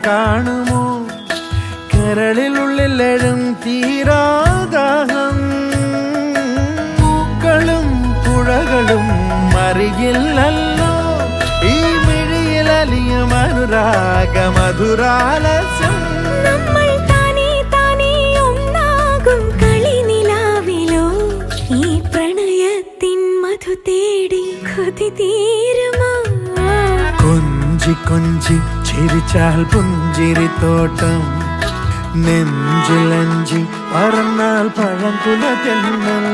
കാണുമോ കരളിലുള്ളിലെഴും തീരാദാഹം പൂക്കളും പുഴകളും അറിയില്ലല്ലോ ഈ മിഴിയിലലിയും അനുരാഗ മധുരാലസ്യം കൊഞ്ചി കൊഞ്ചി ചിരിച്ചാൽ പുഞ്ചിരിത്തോട്ടം നെഞ്ചിലഞ്ചി പറന്നാൽ പഴംകുല തെന്നൽ